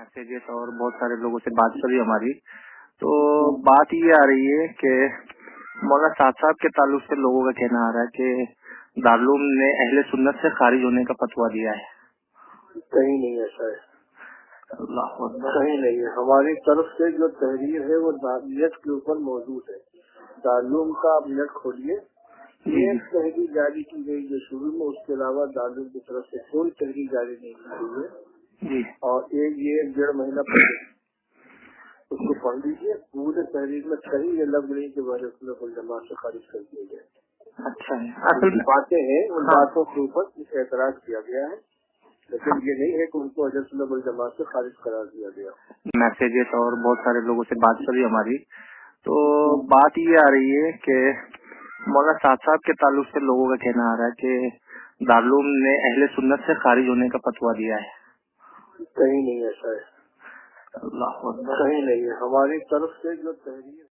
Messages और बहुत सारे लोगों से बात चली हमारी, तो बात ये आ रही है कि मौलाना साद साहब के ताल्लुक से लोगों का कहना आ रहा है कि दारुल ने अहले सुन्नत से खारिज होने का फतवा दिया है। कहीं नहीं ऐसा है, अल्लाह अकबर। कहीं नहीं है। हमारी तरफ से जो तहरीर है वो नेट के ऊपर मौजूद है। दारुल का आप नेट खोलिए, एक तहरीर जारी की गई जो शुरू में, उसके अलावा दारुल की तरफ से कोई तहरीर जारी नहीं की गई है जी। और ये 1-1.5 महीना पहले उसको पढ़ लीजिए। पूरे तहरीर में कहीं ये लफ्ज नहीं कि वह जमात से खारिज कर दिए गए। अच्छा है, असल बातें हैं, उन बातों के ऊपर एतराज किया गया है, लेकिन ये नहीं है कि उनको अहले सुन्नत वल जमात से खारिज करार दिया गया। मैसेजेस और बहुत सारे लोगों से बात चली हमारी, तो बात ये आ रही है कि मौलाना साद साहब के ताल्लुक से लोगों का कहना आ रहा है कि दारुल ने अहले सुन्नत से खारिज होने का फतवा दिया है। कहीं नहीं ऐसा है, अल्लाह अकबर। कहीं नहीं है। हमारी तरफ से जो तहरीर